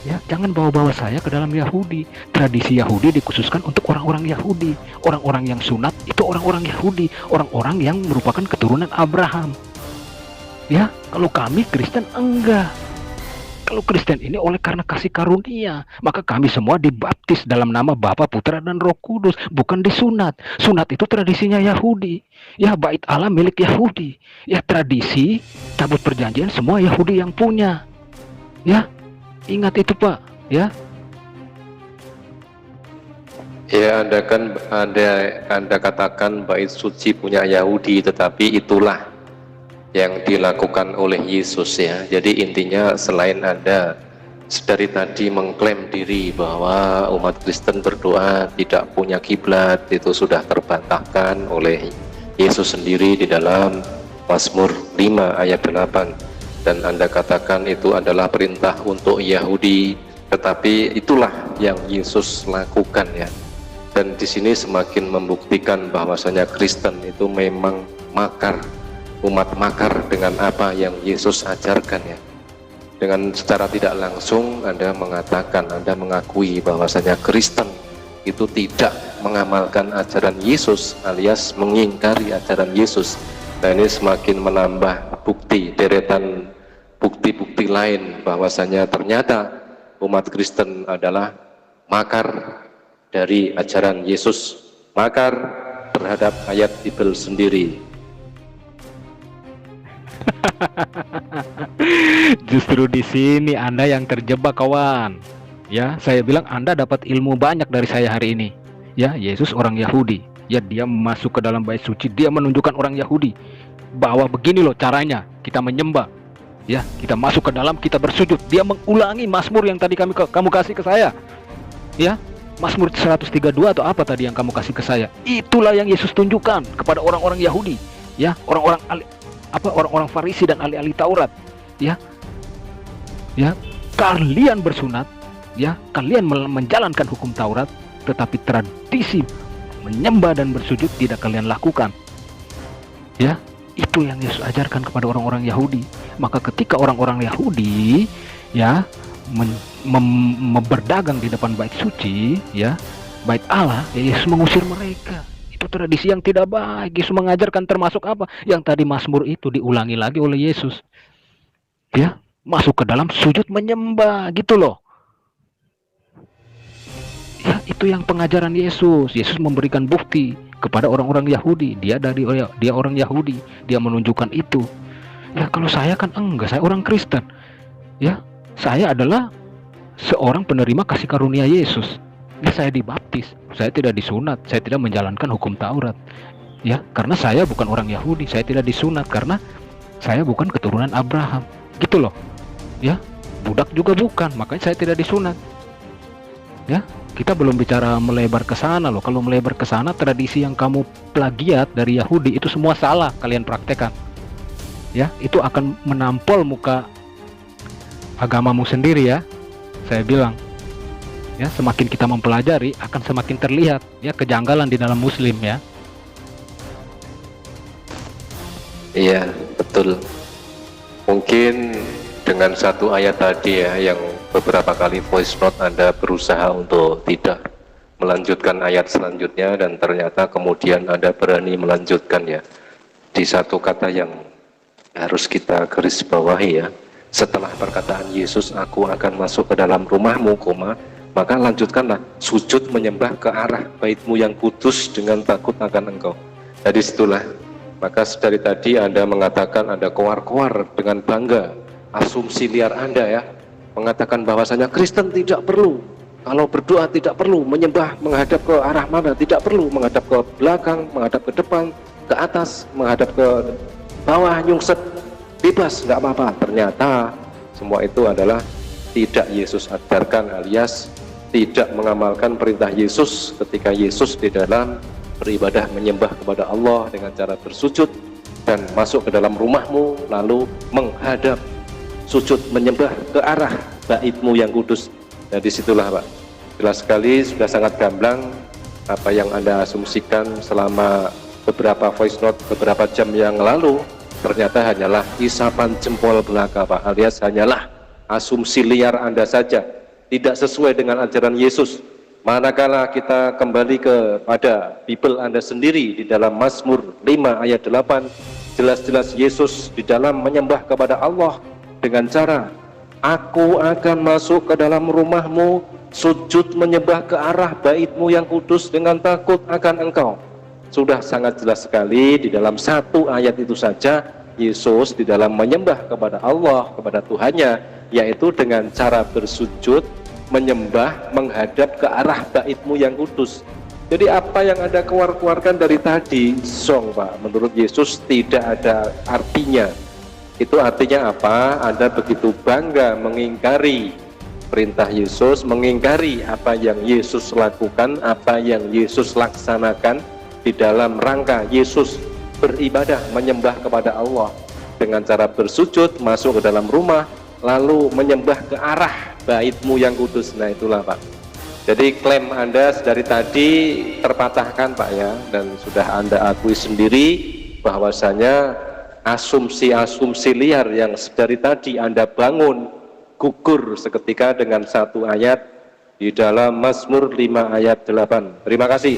Ya, jangan bawa-bawa saya ke dalam Yahudi. Tradisi Yahudi dikhususkan untuk orang-orang Yahudi. Orang-orang yang sunat itu orang-orang Yahudi, orang-orang yang merupakan keturunan Abraham. Ya, kalau kami Kristen enggak. Kalau Kristen ini oleh karena kasih karunia, maka kami semua dibaptis dalam nama Bapa, Putra, dan Roh Kudus, bukan disunat. Sunat itu tradisinya Yahudi. Ya, bait Allah milik Yahudi. Ya, tradisi tabut perjanjian semua Yahudi yang punya. Ya, ingat itu Pak. Ya. Ya, Anda katakan bait suci punya Yahudi, tetapi itulah yang dilakukan oleh Yesus ya. Jadi intinya selain Anda dari tadi mengklaim diri bahwa umat Kristen berdoa tidak punya kiblat, itu sudah terbantahkan oleh Yesus sendiri di dalam Mazmur 5 ayat 8, dan Anda katakan itu adalah perintah untuk Yahudi, tetapi itulah yang Yesus lakukan ya. Dan di sini semakin membuktikan bahwasanya Kristen itu memang makar, umat makar dengan apa yang Yesus ajarkan ya. Dengan secara tidak langsung Anda mengatakan, Anda mengakui bahwasanya Kristen itu tidak mengamalkan ajaran Yesus alias mengingkari ajaran Yesus. Nah, ini semakin menambah bukti, deretan bukti-bukti lain bahwasanya ternyata umat Kristen adalah makar dari ajaran Yesus, makar terhadap ayat Bible sendiri. Justru di sini Anda yang terjebak, kawan. Ya, saya bilang Anda dapat ilmu banyak dari saya hari ini. Ya, Yesus orang Yahudi. Ya, dia masuk ke dalam bait suci, dia menunjukkan orang Yahudi bahwa begini loh caranya kita menyembah. Ya, kita masuk ke dalam, kita bersujud. Dia mengulangi Mazmur yang tadi kamu kasih ke saya. Ya, Mazmur 132 atau apa tadi yang kamu kasih ke saya. Itulah yang Yesus tunjukkan kepada orang-orang Yahudi. Ya, orang-orang Farisi dan ahli-ahli Taurat. Ya, kalian bersunat, ya, kalian menjalankan hukum Taurat, tetapi tradisi menyembah dan bersujud tidak kalian lakukan. Ya, itu yang Yesus ajarkan kepada orang-orang Yahudi. Maka ketika orang-orang Yahudi ya berdagang di depan bait suci, ya, bait Allah, ya, Yesus mengusir mereka. Itu tradisi yang tidak baik. Yesus mengajarkan termasuk apa? Yang tadi Mazmur itu diulangi lagi oleh Yesus. Ya, masuk ke dalam sujud menyembah, gitu loh. Ya, itu yang pengajaran Yesus. Yesus memberikan bukti kepada orang-orang Yahudi. Dia orang Yahudi, dia menunjukkan itu. Ya, kalau saya kan enggak, saya orang Kristen. Ya, saya adalah seorang penerima kasih karunia Yesus. Ya, saya dibaptis, saya tidak disunat, saya tidak menjalankan hukum Taurat. Ya, karena saya bukan orang Yahudi, saya tidak disunat karena saya bukan keturunan Abraham. Gitu loh. Ya, budak juga bukan, makanya saya tidak disunat. Ya, kita belum bicara melebar ke sana loh. Kalau melebar ke sana, tradisi yang kamu plagiat dari Yahudi itu semua salah kalian praktekkan. Ya, itu akan menampol muka agamamu sendiri ya. Saya bilang, ya, semakin kita mempelajari akan semakin terlihat ya kejanggalan di dalam Muslim ya. Iya, betul. Mungkin dengan satu ayat tadi ya, yang beberapa kali voice note Anda berusaha untuk tidak melanjutkan ayat selanjutnya, dan ternyata kemudian Anda berani melanjutkan ya, di satu kata yang harus kita garis bawahi ya. Setelah perkataan Yesus, aku akan masuk ke dalam rumahmu, maka lanjutkanlah sujud menyembah ke arah bait-Mu yang kudus dengan takut akan Engkau. Jadi situlah, maka dari tadi Anda mengatakan, Anda koar-koar dengan bangga asumsi liar Anda ya, mengatakan bahwasanya Kristen tidak perlu, kalau berdoa tidak perlu menyembah menghadap ke arah mana, tidak perlu menghadap ke belakang, menghadap ke depan, ke atas, menghadap ke bawah, nyungsep, bebas, nggak apa-apa. Ternyata semua itu adalah tidak Yesus ajarkan, alias tidak mengamalkan perintah Yesus ketika Yesus di dalam beribadah menyembah kepada Allah dengan cara bersujud dan masuk ke dalam rumahmu lalu menghadap sujud menyembah ke arah bait-Mu yang kudus. Nah, disitulah Pak, jelas sekali, sudah sangat gamblang apa yang Anda asumsikan selama beberapa voice note beberapa jam yang lalu. Ternyata hanyalah isapan jempol belaka Pak, alias hanyalah asumsi liar Anda saja, tidak sesuai dengan ajaran Yesus. Manakala kita kembali kepada Bible Anda sendiri di dalam Mazmur 5 ayat 8, jelas-jelas Yesus di dalam menyembah kepada Allah dengan cara, aku akan masuk ke dalam rumahmu, sujud menyembah ke arah bait-Mu yang kudus dengan takut akan Engkau. Sudah sangat jelas sekali di dalam satu ayat itu saja, Yesus di dalam menyembah kepada Allah, kepada Tuhannya, yaitu dengan cara bersujud, menyembah, menghadap ke arah bait-Mu yang kudus. Jadi apa yang Anda keluarkan dari tadi, song Pak, menurut Yesus tidak ada artinya. Itu artinya apa? Anda begitu bangga mengingkari perintah Yesus, mengingkari apa yang Yesus lakukan, apa yang Yesus laksanakan di dalam rangka Yesus beribadah, menyembah kepada Allah dengan cara bersujud, masuk ke dalam rumah, lalu menyembah ke arah bait-Mu yang kudus. Nah itulah Pak. Jadi klaim Anda dari tadi terpatahkan Pak ya, dan sudah Anda akui sendiri bahwasanya asumsi-asumsi liar yang dari tadi Anda bangun gugur seketika dengan satu ayat di dalam Mazmur 5 ayat 8. Terima kasih.